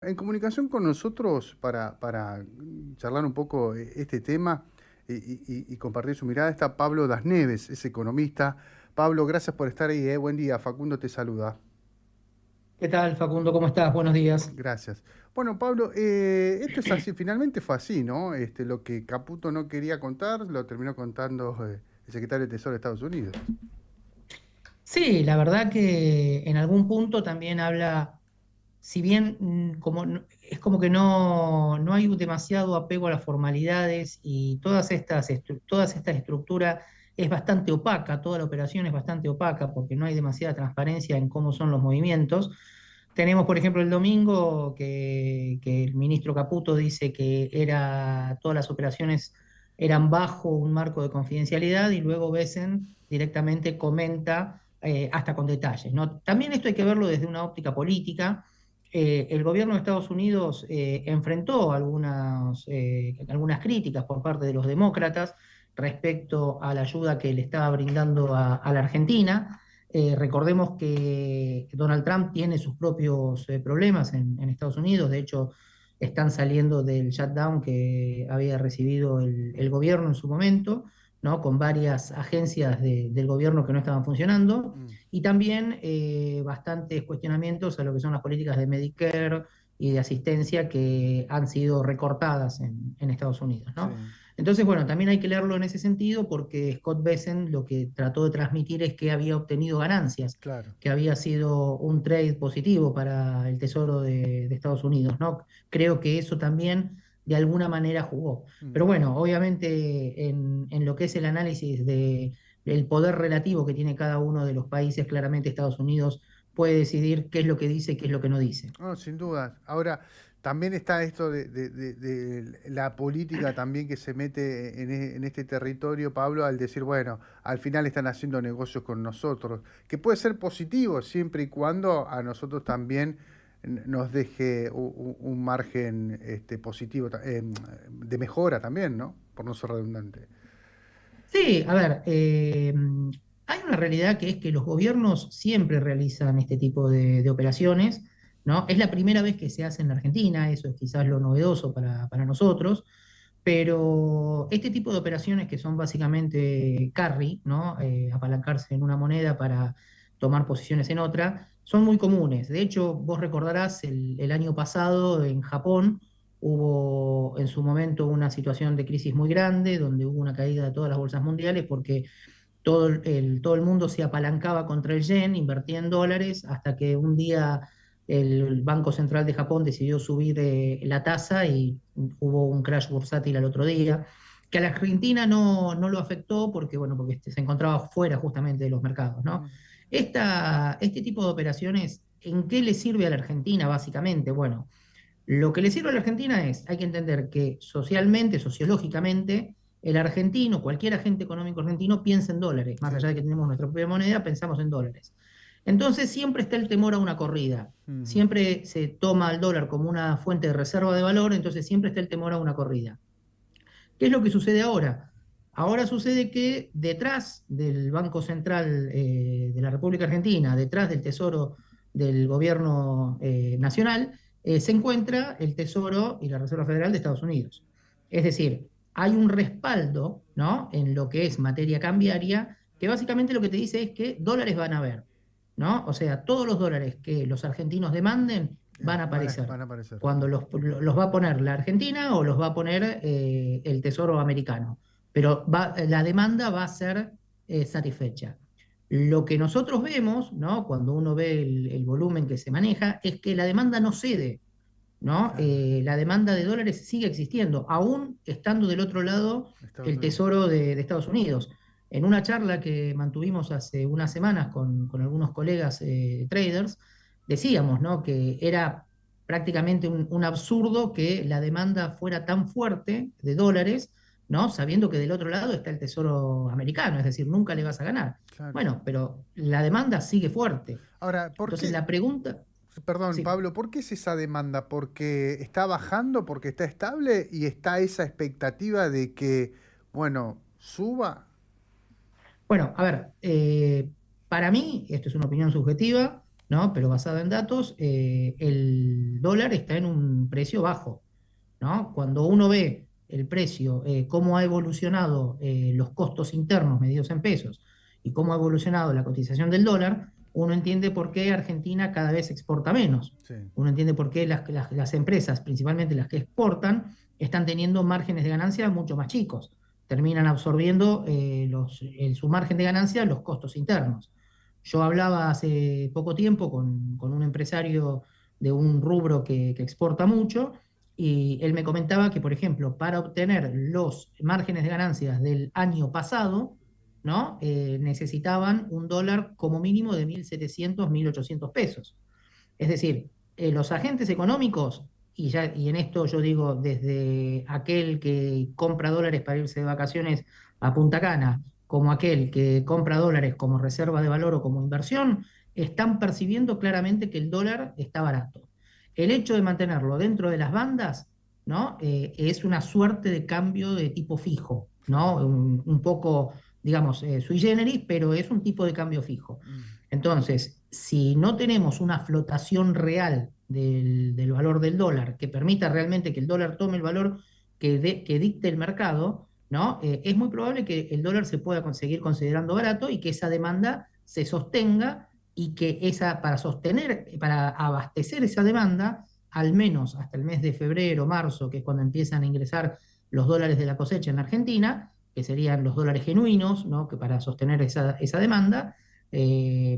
en comunicación con nosotros para charlar un poco este tema y compartir su mirada está Pablo Das Neves, es economista. Pablo, gracias por estar ahí, buen día. Facundo te saluda. ¿Qué tal, Facundo? ¿Cómo estás? Buenos días. Gracias. Bueno, Pablo, esto es así, finalmente fue así, ¿no? Lo que Caputo no quería contar, lo terminó contando el secretario de Tesoro de Estados Unidos. Sí, la verdad que en algún punto también habla, si bien es como que no hay demasiado apego a las formalidades y toda esta estructura es bastante opaca, toda la operación es bastante opaca porque no hay demasiada transparencia en cómo son los movimientos. Tenemos, por ejemplo, el domingo que el ministro Caputo dice que todas las operaciones eran bajo un marco de confidencialidad y luego Besen directamente comenta hasta con detalles, ¿no? También esto hay que verlo desde una óptica política. El gobierno de Estados Unidos enfrentó algunas críticas por parte de los demócratas respecto a la ayuda que le estaba brindando a la Argentina. Recordemos que Donald Trump tiene sus propios problemas en Estados Unidos. De hecho, están saliendo del shutdown que había recibido el gobierno en su momento, ¿no? Con varias agencias del gobierno que no estaban funcionando, Mm, y también bastantes cuestionamientos a lo que son las políticas de Medicare y de asistencia que han sido recortadas en Estados Unidos, ¿no? sí, Entonces, bueno, también hay que leerlo en ese sentido porque Scott Bessent lo que trató de transmitir es que había obtenido ganancias, claro. que había sido un trade positivo para el Tesoro de Estados Unidos, ¿no? Creo que eso también de alguna manera jugó. Mm. Pero bueno, obviamente en lo que es el análisis del poder relativo que tiene cada uno de los países, claramente Estados Unidos puede decidir qué es lo que dice y qué es lo que no dice. No, sin duda. Ahora, también está esto de la política también que se mete en este territorio, Pablo, al decir, bueno, al final están haciendo negocios con nosotros, que puede ser positivo siempre y cuando a nosotros también nos deje un margen positivo, de mejora también, ¿no? Por no ser redundante. Sí, a ver, hay una realidad que es que los gobiernos siempre realizan este tipo de operaciones, ¿no? Es la primera vez que se hace en la Argentina, eso es quizás lo novedoso para nosotros, pero este tipo de operaciones que son básicamente carry, ¿no? Apalancarse en una moneda para tomar posiciones en otra, son muy comunes. De hecho, vos recordarás el año pasado en Japón hubo en su momento una situación de crisis muy grande, donde hubo una caída de todas las bolsas mundiales porque todo el mundo se apalancaba contra el yen, invertía en dólares, hasta que un día el Banco Central de Japón decidió subir la tasa y hubo un crash bursátil al otro día, que a la Argentina no lo afectó porque, bueno, porque se encontraba fuera justamente de los mercados, ¿no? Mm, Este tipo de operaciones, ¿en qué le sirve a la Argentina básicamente? Bueno, lo que le sirve a la Argentina es, hay que entender que socialmente, sociológicamente, el argentino, cualquier agente económico argentino piensa en dólares, más sí. allá de que tenemos nuestra propia moneda, pensamos en dólares. Entonces siempre está el temor a una corrida, Ujú. siempre se toma al dólar como una fuente de reserva de valor, entonces siempre está el temor a una corrida. ¿Qué es lo que sucede ahora? Ahora sucede que detrás del Banco Central de la República Argentina, detrás del Tesoro del Gobierno Nacional, se encuentra el Tesoro y la Reserva Federal de Estados Unidos. Es decir, hay un respaldo, ¿no? En lo que es materia cambiaria, que básicamente lo que te dice es que dólares van a haber, ¿no? O sea, todos los dólares que los argentinos demanden van a aparecer Van a aparecer. cuando los va a poner la Argentina o los va a poner el Tesoro americano, pero la demanda va a ser satisfecha. Lo que nosotros vemos, ¿no? Cuando uno ve el volumen que se maneja, es que la demanda no cede, ¿no? Claro, La demanda de dólares sigue existiendo, aún estando del otro lado Estados el Unidos. Tesoro de Estados Unidos. En una charla que mantuvimos hace unas semanas con algunos colegas traders, decíamos, ¿no? Que era prácticamente un absurdo que la demanda fuera tan fuerte de dólares, ¿no? Sabiendo que del otro lado está el Tesoro americano, es decir, nunca le vas a ganar. Claro. Bueno, pero la demanda sigue fuerte. Ahora, ¿por Entonces qué? la pregunta, Perdón, sí. Pablo, ¿por qué es esa demanda? ¿Porque está bajando, porque está estable y está esa expectativa de que, bueno, suba? Bueno, a ver, para mí, esto es una opinión subjetiva, ¿no? Pero basada en datos, el dólar está en un precio bajo, ¿no? Cuando uno ve el precio, cómo ha evolucionado los costos internos medidos en pesos y cómo ha evolucionado la cotización del dólar, uno entiende por qué Argentina cada vez exporta menos. Sí. Uno entiende por qué las empresas, principalmente las que exportan, están teniendo márgenes de ganancia mucho más chicos. Terminan absorbiendo en su margen de ganancia los costos internos. Yo hablaba hace poco tiempo con un empresario de un rubro que exporta mucho y él me comentaba que, por ejemplo, para obtener los márgenes de ganancias del año pasado, ¿no? Necesitaban un dólar como mínimo de 1.700, 1.800 pesos. Es decir, los agentes económicos, y en esto yo digo desde aquel que compra dólares para irse de vacaciones a Punta Cana, como aquel que compra dólares como reserva de valor o como inversión, están percibiendo claramente que el dólar está barato. El hecho de mantenerlo dentro de las bandas, ¿no? Es una suerte de cambio de tipo fijo, ¿no? Un poco, digamos, sui generis, pero es un tipo de cambio fijo. Mm. Entonces, si no tenemos una flotación real del valor del dólar que permita realmente que el dólar tome el valor que dicte el mercado, ¿no? Es muy probable que el dólar se pueda conseguir considerando barato y que esa demanda se sostenga y que para sostener, para abastecer esa demanda, al menos hasta el mes de febrero, marzo, que es cuando empiezan a ingresar los dólares de la cosecha en Argentina, que serían los dólares genuinos, ¿no? Que para sostener esa demanda,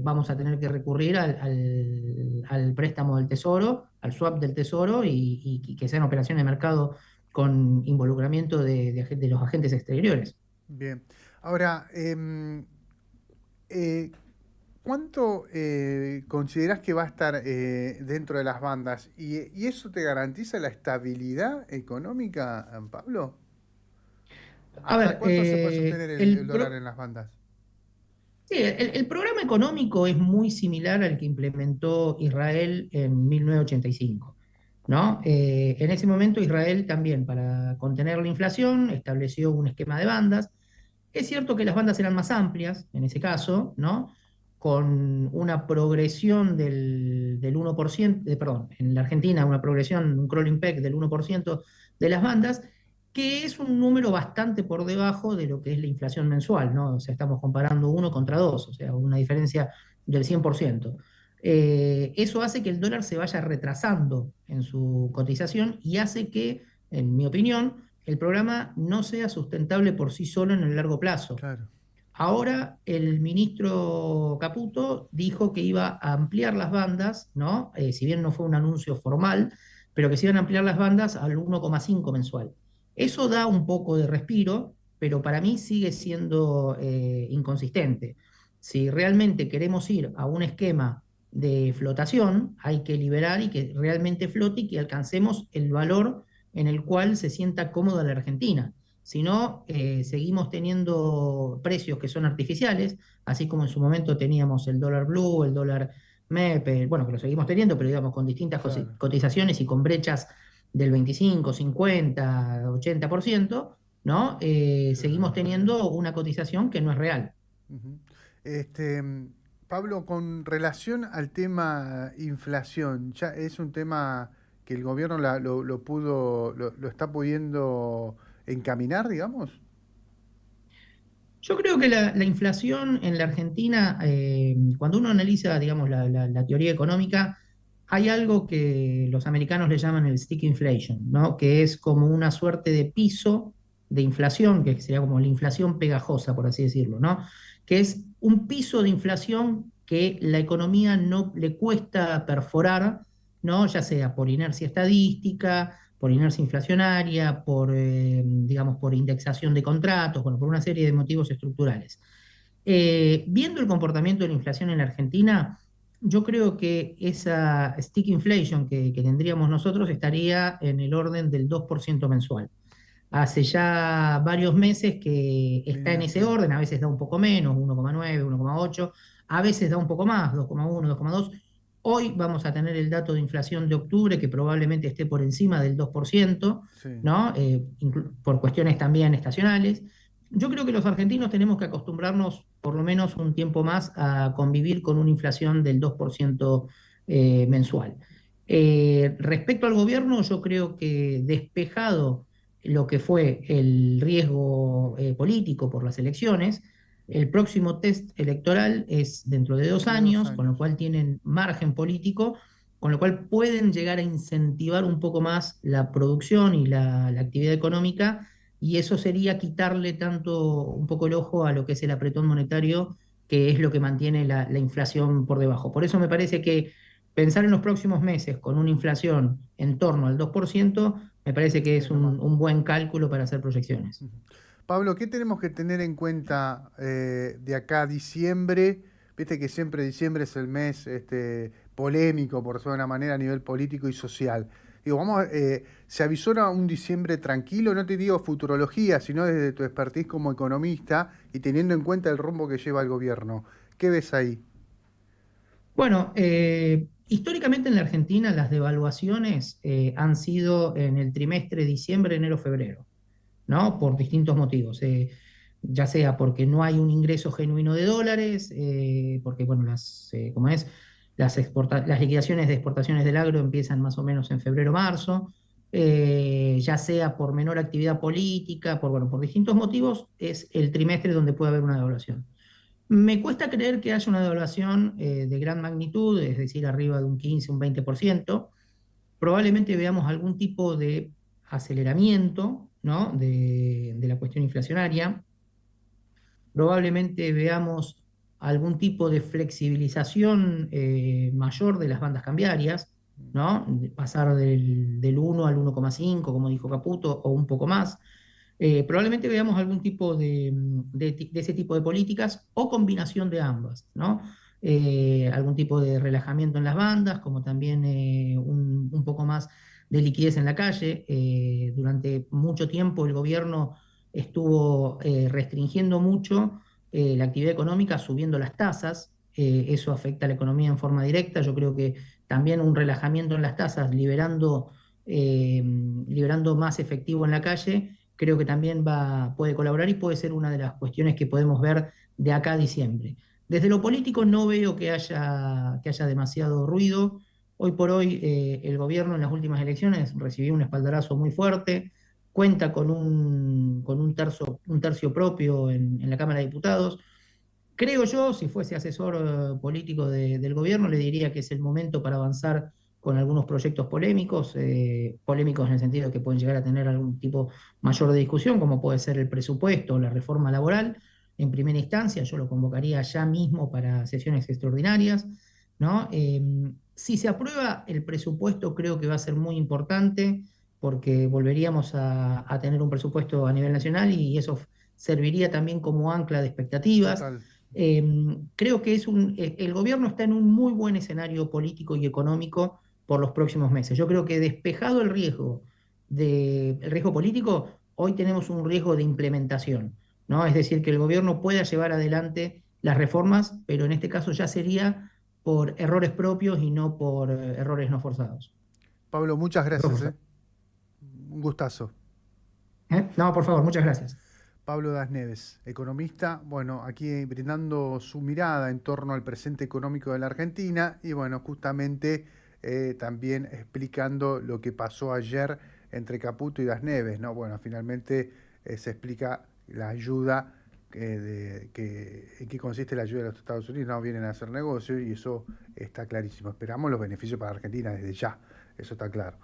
vamos a tener que recurrir al préstamo del Tesoro, al swap del Tesoro y que sean operaciones de mercado con involucramiento de los agentes exteriores. Bien. Ahora, eh, ¿cuánto consideras que va a estar dentro de las bandas? Y eso te garantiza la estabilidad económica, Pablo? A ¿Hasta ver, cuánto se puede sostener el dólar en las bandas? sí, el programa económico es muy similar al que implementó Israel en 1985, ¿no? En ese momento Israel también, para contener la inflación, estableció un esquema de bandas. Es cierto que las bandas eran más amplias, en ese caso, ¿no? Con una progresión del 1%, perdón, en la Argentina una progresión, un crawling peg del 1% de las bandas, que es un número bastante por debajo de lo que es la inflación mensual, ¿no? O sea, estamos comparando uno contra dos, o sea, una diferencia del 100%. Eso hace que el dólar se vaya retrasando en su cotización y hace que, en mi opinión, el programa no sea sustentable por sí solo en el largo plazo. Claro. Ahora el ministro Caputo dijo que iba a ampliar las bandas, ¿no? Si bien no fue un anuncio formal, pero que se iban a ampliar las bandas al 1,5 mensual. Eso da un poco de respiro, pero para mí sigue siendo inconsistente. Si realmente queremos ir a un esquema de flotación, hay que liberar y que realmente flote y que alcancemos el valor en el cual se sienta cómoda la Argentina. Si no, seguimos teniendo precios que son artificiales, así como en su momento teníamos el dólar blue, el dólar MEP, bueno, que lo seguimos teniendo, pero digamos con distintas Claro. cotizaciones y con brechas del 25, 50, 80%, ¿no? Sí, Seguimos teniendo una cotización que no es real. ujú. Este, Pablo, con relación al tema inflación, ya es un tema que el gobierno lo está pudiendo encaminar, digamos. Yo creo que la inflación en la Argentina, cuando uno analiza, digamos, la teoría económica, hay algo que los americanos le llaman el stick inflation, ¿no? Que es como una suerte de piso de inflación, que sería como la inflación pegajosa, por así decirlo, ¿no? Que es un piso de inflación que la economía no le cuesta perforar, ¿no? Ya sea por inercia estadística, por inercia inflacionaria, digamos, por indexación de contratos, bueno, por una serie de motivos estructurales. Viendo el comportamiento de la inflación en la Argentina, yo creo que esa stick inflation que tendríamos nosotros estaría en el orden del 2% mensual. Hace ya varios meses que está Viene en ese así. orden, a veces da un poco menos, 1,9, 1,8, a veces da un poco más, 2,1, 2,2. Hoy vamos a tener el dato de inflación de octubre que probablemente esté por encima del 2%, Sí. ¿no? Por cuestiones también estacionales. Yo creo que los argentinos tenemos que acostumbrarnos por lo menos un tiempo más a convivir con una inflación del 2% mensual. Respecto al gobierno, yo creo que despejado lo que fue el riesgo político por las elecciones, el próximo test electoral es dentro de dos De dos años, con lo años. cual tienen margen político, con lo cual pueden llegar a incentivar un poco más la producción y la actividad económica, y eso sería quitarle tanto un poco el ojo a lo que es el apretón monetario, que es lo que mantiene la inflación por debajo. Por eso me parece que pensar en los próximos meses con una inflación en torno al 2%, me parece que es Es lo más. un buen cálculo para hacer proyecciones. Ujú. Pablo, ¿qué tenemos que tener en cuenta de acá a diciembre? Viste que siempre diciembre es el mes polémico, por decirlo de una manera, a nivel político y social. Digo, se avisora un diciembre tranquilo, no te digo futurología, sino desde tu expertise como economista y teniendo en cuenta el rumbo que lleva el gobierno. ¿Qué ves ahí? Bueno, históricamente en la Argentina las devaluaciones han sido en el trimestre diciembre, enero, febrero, ¿no? Por distintos motivos. Ya sea porque no hay un ingreso genuino de dólares, porque, bueno, como es, las liquidaciones de exportaciones del agro empiezan más o menos en febrero, marzo, ya sea por menor actividad política, bueno, por distintos motivos, es el trimestre donde puede haber una devaluación. Me cuesta creer que haya una devaluación de gran magnitud, es decir, arriba de un 15, un 20%. Probablemente veamos algún tipo de aceleramiento, ¿no? de la cuestión inflacionaria. Probablemente veamos algún tipo de flexibilización mayor de las bandas cambiarias, ¿no? De pasar del 1 al 1,5, como dijo Caputo, o un poco más. Probablemente veamos algún tipo de ese tipo de políticas o combinación de ambas, ¿no? Algún tipo de relajamiento en las bandas, como también un poco más de liquidez en la calle. Durante mucho tiempo el gobierno estuvo restringiendo mucho la actividad económica, subiendo las tasas. Eso afecta a la economía en forma directa. Yo creo que también un relajamiento en las tasas, liberando más efectivo en la calle, creo que también puede colaborar y puede ser una de las cuestiones que podemos ver de acá a diciembre. Desde lo político no veo que haya demasiado ruido. Hoy por hoy el gobierno en las últimas elecciones recibió un espaldarazo muy fuerte, cuenta con un tercio propio en la Cámara de Diputados. Creo yo, si fuese asesor político del gobierno, le diría que es el momento para avanzar con algunos proyectos polémicos en el sentido de que pueden llegar a tener algún tipo mayor de discusión, como puede ser el presupuesto o la reforma laboral. En primera instancia, yo lo convocaría ya mismo para sesiones extraordinarias, ¿no? Si se aprueba el presupuesto, creo que va a ser muy importante porque volveríamos a tener un presupuesto a nivel nacional y eso serviría también como ancla de expectativas. Total. Creo que el gobierno está en un muy buen escenario político y económico por los próximos meses. Yo creo que despejado el riesgo político, hoy tenemos un riesgo de implementación, ¿no? Es decir, que el gobierno pueda llevar adelante las reformas, pero en este caso ya sería por errores propios y no por errores no forzados. Pablo, muchas Error gracias, ¿eh? forzado. Un gustazo. No, por favor, muchas gracias. Pablo Das Neves, economista, bueno, aquí brindando su mirada en torno al presente económico de la Argentina y bueno, justamente también explicando lo que pasó ayer entre Caputo y Das Neves, ¿no? Bueno, finalmente se explica la ayuda, en qué consiste la ayuda de los Estados Unidos, no vienen a hacer negocio y eso está clarísimo. Esperamos los beneficios para Argentina desde ya, eso está claro.